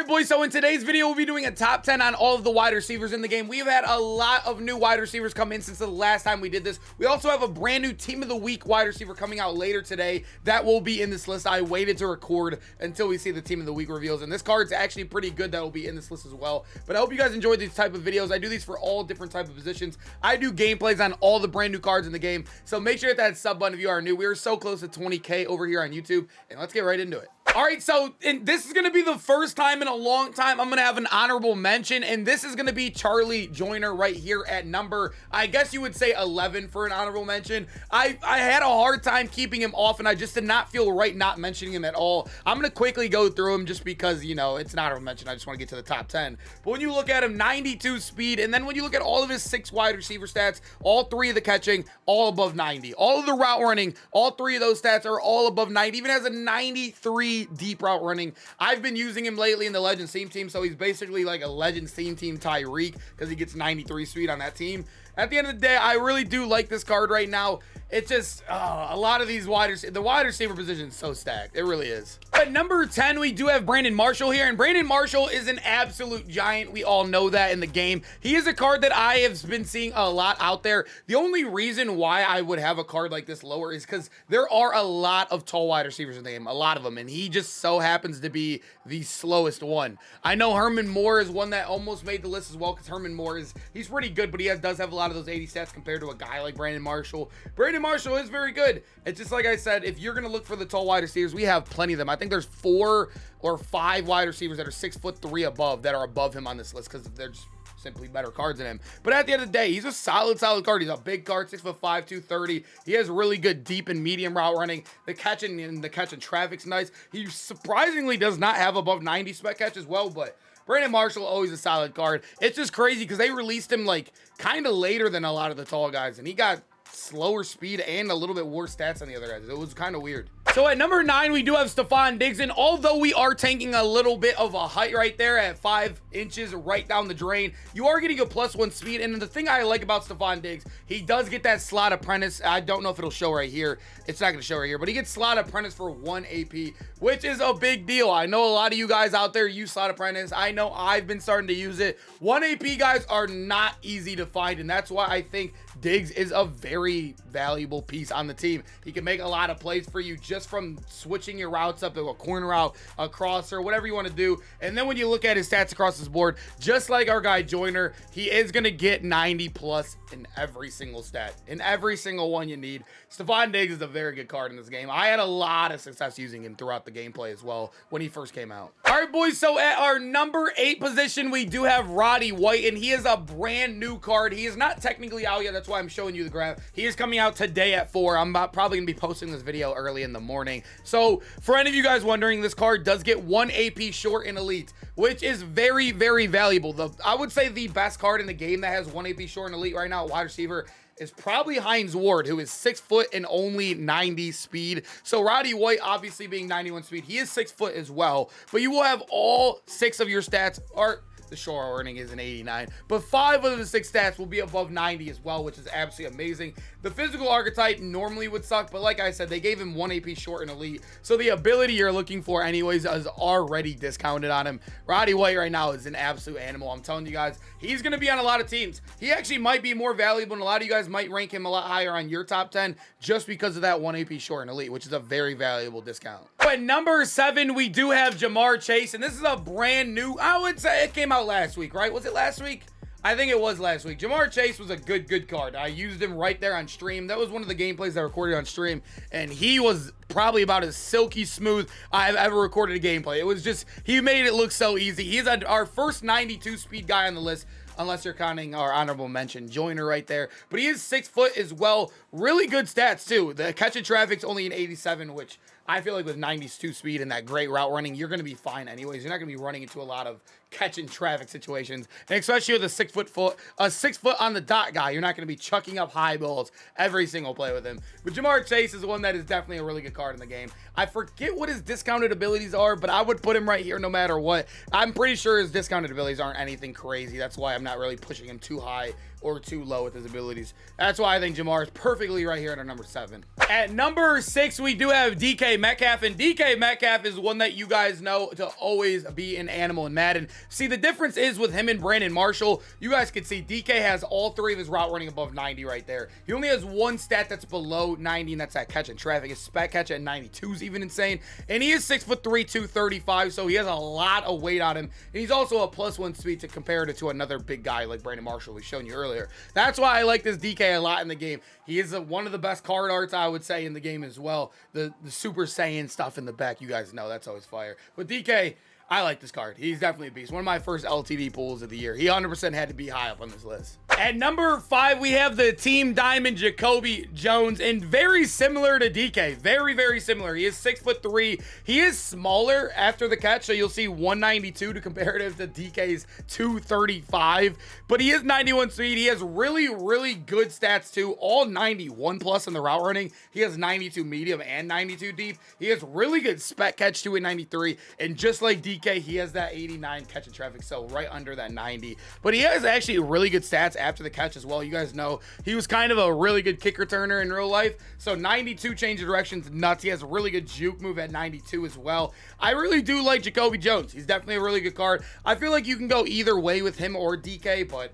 boys, so in today's video, we'll be doing a top 10 on all of the wide receivers in the game. We've had a lot of new wide receivers come in since the last time we did this. We also have a brand new Team of the Week wide receiver coming out later today that will be in this list. I waited to record until we see the Team of the Week reveals, and this card's actually pretty good that will be in this list as well. But I hope you guys enjoyed these type of videos. I do these for all different type of positions. I do gameplays on all the brand new cards in the game, so make sure to hit that sub button if you are new. We are so close to 20K over here on YouTube, and let's get right into it. All right, so this is going to be the first time in a long time I'm going to have an honorable mention, and this is going to be Charlie Joyner right here at number, I guess you would say 11 for an honorable mention. I had a hard time keeping him off, and I just did not feel right not mentioning him at all. I'm going to quickly go through him just because, you know, it's an honorable mention. I just want to get to the top 10. But when you look at him, 92 speed, and then when you look at all of his 6 wide receiver stats, all 3 of the catching, all above 90. All of the route running, all 3 of those stats are all above 90. Even has a 93 deep route running. I've been using him lately in the Legends team, so he's basically like a Legends team Tyreek because he gets 93 speed on that team. At the end of the day, I really do like this card right now. It's just a lot of these the wide receiver position is so stacked. It really is. At number 10, we do have Brandon Marshall here, and Brandon Marshall is an absolute giant. We all know that in the game. He is a card that I have been seeing a lot out there. The only reason why I would have a card like this lower is because there are a lot of tall wide receivers in the game, a lot of them, and he just so happens to be the slowest one. I know Herman Moore is one that almost made the list as well, because Herman Moore he's pretty good, but he does have a lot of those 80 stats compared to a guy like Brandon Marshall. Brandon Marshall is very good. It's just like I said, if you're gonna look for the tall wide receivers, we have plenty of them. I think there's 4 or 5 wide receivers that are 6'3" above that are above him on this list because they're just simply better cards than him. But at the end of the day, he's a solid card. He's a big card, 6'5", 230. He has really good deep and medium route running. The catching traffic's nice. He surprisingly does not have above 90 spec catch as well, but Brandon Marshall, always a solid card. It's just crazy because they released him like kind of later than a lot of the tall guys, and he got slower speed and a little bit worse stats than the other guys. It was kind of weird. So at number 9, we do have Stefan Diggs, and although we are tanking a little bit of a height right there at 5 inches right down the drain, you are getting a +1 speed. And the thing I like about Stefan Diggs, he does get that slot apprentice. I don't know if it'll show right here. It's not going to show right here, but he gets slot apprentice for 1 AP, which is a big deal. I know a lot of you guys out there use slot apprentice. I know I've been starting to use it. 1 AP guys are not easy to find, and that's why I think Diggs is a very valuable piece on the team. He can make a lot of plays for you just from switching your routes up to a corner route, a crosser, whatever you want to do. And then when you look at his stats across this board, just like our guy Joyner, he is going to get 90+ in every single stat, in every single one you need. Stefan Diggs is a very good card in this game. I had a lot of success using him throughout the gameplay as well when he first came out. All right, boys, so at our number 8 position, we do have Roddy White, and he is a brand new card. He is not technically out yet. That's why I'm showing you the graph. He is coming out today at 4. I'm probably going to be posting this video early in the morning. So for any of you guys wondering, this card does get 1 AP short in Elite, which is very, very valuable. I would say the best card in the game that has 1 AP short in Elite right now, wide receiver, is probably Hines Ward, who is 6 foot and only 90 speed. So Roddy White, obviously being 91 speed, he is 6 foot as well. But you will have all 6 of your stats are the short earning is an 89, but 5 of the 6 stats will be above 90 as well, which is absolutely amazing. The physical archetype normally would suck, but like I said, they gave him 1 AP short in Elite, so the ability you're looking for anyways is already discounted on him. Roddy White right now is an absolute animal. I'm telling you guys, he's going to be on a lot of teams. He actually might be more valuable, and a lot of you guys might rank him a lot higher on your top 10 just because of that 1 AP short in Elite, which is a very valuable discount. But number 7, we do have Jamar Chase, and this is a brand new, I would say it came out last week, right? Was it last week? I think it was last week. Jamar Chase was a good card. I used him right there on stream. That was one of the gameplays I recorded on stream, and he was probably about as silky smooth I've ever recorded a gameplay. It was just, he made it look so easy. He's our first 92 speed guy on the list, unless you're counting our honorable mention Joyner right there. But he is 6 foot as well. Really good stats too. The catch and traffic's only an 87, which I feel like with 92 speed and that great route running, you're going to be fine anyways. You're not going to be running into a lot of catching traffic situations, and especially with a 6 foot on the dot guy, you're not going to be chucking up high balls every single play with him. But Jamar Chase is one that is definitely a really good card in the game. I forget what his discounted abilities are, but I would put him right here no matter what. I'm pretty sure his discounted abilities aren't anything crazy. That's why I'm not really pushing him too high or too low with his abilities. That's why I think Jamar is perfectly right here at our number 7. At number 6, we do have DK Metcalf, and DK Metcalf is one that you guys know to always be an animal in Madden. See, the difference is with him and Brandon Marshall, you guys can see DK has all 3 of his route running above 90 right there. He only has one stat that's below 90, and that's that catch in traffic. His spec catch at 92 is even insane, and he is 6'3", 235, so he has a lot of weight on him, and he's also a +1 speed to compare it to another big guy like Brandon Marshall we've shown you earlier. That's why I like this DK a lot in the game. He is one of the best card arts, I would say, in the game as well. The Super Saiyan stuff in the back, you guys know that's always fire. But DK, I like this card. He's definitely a beast. One of my first LTD pulls of the year. He 100% had to be high up on this list. At number 5, we have the Team Diamond Jacoby Jones, and very similar to DK. Very, very similar. He is 6'3". He is smaller after the catch, so you'll see 192 to comparative to DK's 235, but he is 91 speed. He has really, really good stats too. All 91 plus in the route running. He has 92 medium and 92 deep. He has really good spec catch too at 93, and just like DK, he has that 89 catch in traffic, so right under that 90. But he has actually really good stats after the catch as well. You guys know he was kind of a really good kick returner in real life, so 92 change of directions, nuts. He has a really good juke move at 92 as well. I really do like Jacoby Jones. He's definitely a really good card. I feel like you can go either way with him or DK, but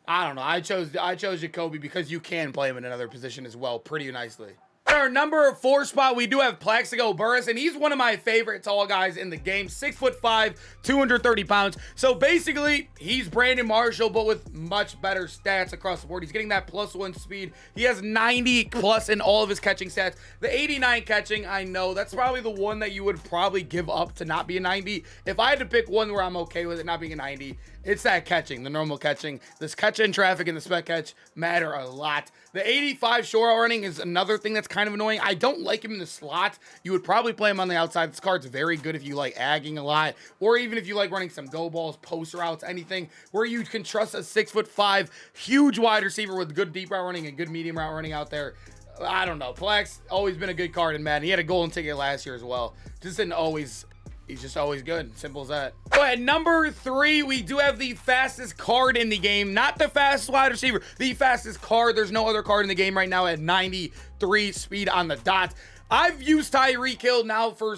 I don't know. I chose Jacoby because you can play him in another position as well pretty nicely. Our number 4 spot, we do have Plaxico Burress, and he's one of my favorite tall guys in the game. 6'5", 230 pounds. So basically, he's Brandon Marshall, but with much better stats across the board. He's getting that +1 speed. He has 90 plus in all of his catching stats. The 89 catching, I know, that's probably the one that you would probably give up to not be a 90. If I had to pick one where I'm okay with it not being a 90, it's that catching, the normal catching. This catch in traffic and the spec catch matter a lot. The 85 short running is another thing that's kind of annoying. I don't like him in the slot. You would probably play him on the outside. This card's very good if you like agging a lot, or even if you like running some go balls, post routes, anything where you can trust a 6'5", huge wide receiver with good deep route running and good medium route running out there. I don't know. Plex, always been a good card in Madden. He had a golden ticket last year as well. Just didn't always... He's just always good. Simple as that. So at number 3, we do have the fastest card in the game. Not the fastest wide receiver. The fastest card. There's no other card in the game right now at 93 speed on the dot. I've used Tyreek Hill now for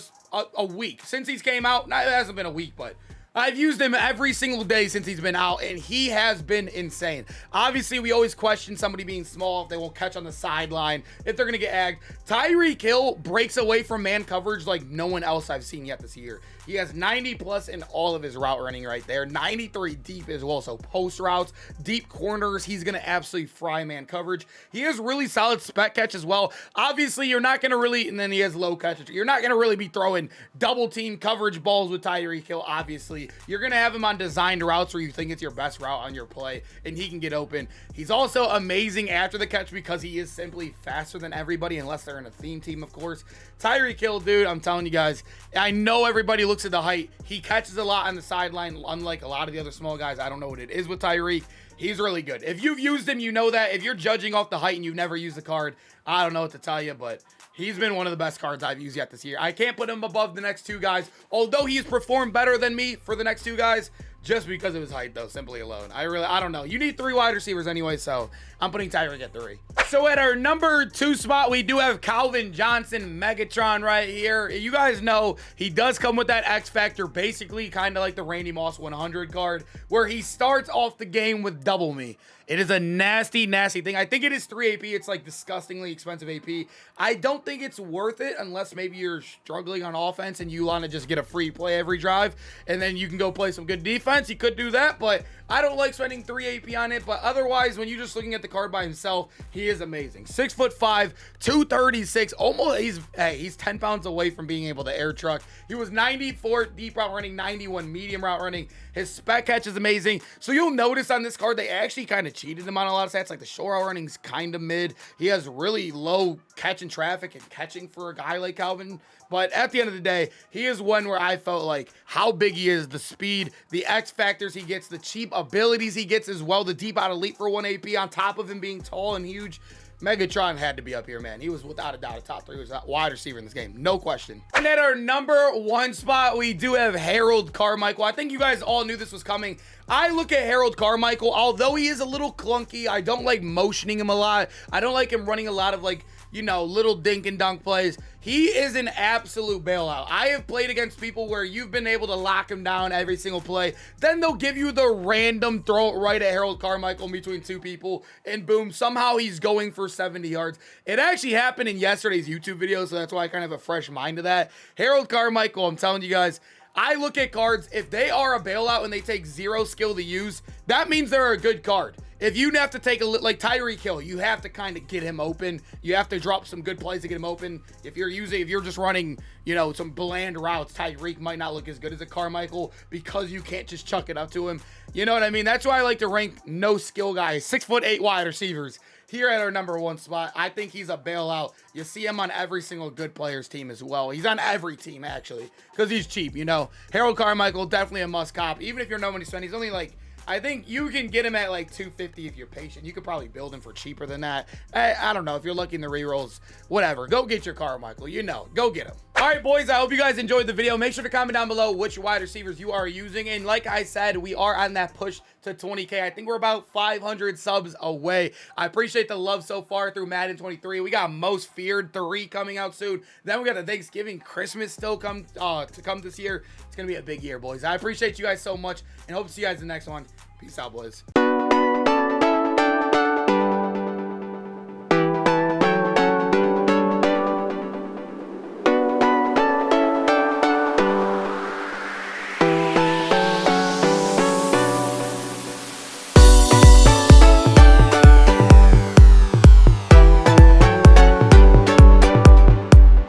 a week. Since he's came out. Now, it hasn't been a week, but... I've used him every single day since he's been out, and he has been insane. Obviously, we always question somebody being small, if they won't catch on the sideline, if they're going to get agged. Tyreek Hill breaks away from man coverage like no one else I've seen yet this year. He has 90 plus in all of his route running right there. 93 deep as well. So post routes, deep corners, he's going to absolutely fry man coverage. He has really solid spec catch as well. Obviously, you're not going to really, and then he has low catch. You're not going to really be throwing double team coverage balls with Tyreek Hill, obviously. You're going to have him on designed routes where you think it's your best route on your play, and he can get open. He's also amazing after the catch because he is simply faster than everybody, unless they're in a theme team, of course. Tyreek Hill, dude, I'm telling you guys, I know everybody looks at the height. He catches a lot on the sideline, unlike a lot of the other small guys. I don't know what it is with Tyreek. He's really good. If you've used him, you know that. If you're judging off the height and you've never used the card, I don't know what to tell you, but he's been one of the best cards I've used yet this year. I can't put him above the next 2 guys, although he's performed better than me for the next 2 guys, just because of his height, though, simply alone. I don't know. You need 3 wide receivers anyway, so I'm putting Tyreek at 3. So at our number 2 spot, we do have Calvin Johnson, Megatron right here. You guys know he does come with that X Factor, basically kind of like the Randy Moss 100 card, where he starts off the game with double me. It is a nasty, nasty thing. I think it is 3 AP. It's like disgustingly expensive AP. I don't think it's worth it unless maybe you're struggling on offense and you want to just get a free play every drive, and then you can go play some good defense. You could do that, but I don't like spending 3 AP on it. But otherwise, when you're just looking at the card by himself, he is amazing. 6'5", 236. Almost, he's 10 pounds away from being able to air truck. He was 94 deep route running, 91 medium route running. His spec catch is amazing. So you'll notice on this card, they actually kind of cheated him on a lot of stats. Like the short route running's kind of mid. He has really low catch in traffic and catching for a guy like Calvin. But at the end of the day, he is one where I felt like how big he is, the speed, the X factors he gets, the cheap abilities he gets as well, the deep out elite for 1 AP on top of him being tall and huge. Megatron had to be up here, man. He was without a doubt a top 3 wide receiver in this game. No question. And at our number 1 spot, we do have Harold Carmichael. I think you guys all knew this was coming. I look at Harold Carmichael, although he is a little clunky, I don't like motioning him a lot. I don't like him running a lot of, like, you know, little dink and dunk plays. He is an absolute bailout. I have played against people where you've been able to lock him down every single play. Then they'll give you the random throw it right at Harold Carmichael between 2 people, and boom, somehow he's going for 70 yards. It actually happened in yesterday's YouTube video, so that's why I kind of have a fresh mind of that. Harold Carmichael, I'm telling you guys, I look at cards, if they are a bailout and they take 0 skill to use, that means they're a good card. If you have to take like Tyreek Hill, you have to kind of get him open. You have to drop some good plays to get him open. If you're just running, you know, some bland routes, Tyreek might not look as good as a Carmichael because you can't just chuck it up to him. You know what I mean? That's why I like to rank no skill guys, 6'8" wide receivers here at our number 1 spot. I think he's a bailout. You see him on every single good player's team as well. He's on every team, actually, because he's cheap, you know. Harold Carmichael, definitely a must cop. Even if you're no money spend, he's only like, I think you can get him at like 250 if you're patient. You could probably build him for cheaper than that. I don't know. If you're looking the rerolls, whatever. Go get your Carmichael. You know, go get him. All right, boys, I hope you guys enjoyed the video. Make sure to comment down below which wide receivers you are using. And like I said, we are on that push to 20K. I think we're about 500 subs away. I appreciate the love so far through Madden 23. We got Most Feared 3 coming out soon. Then we got the Thanksgiving, Christmas still to come this year. It's going to be a big year, boys. I appreciate you guys so much and hope to see you guys in the next one. Peace out, boys.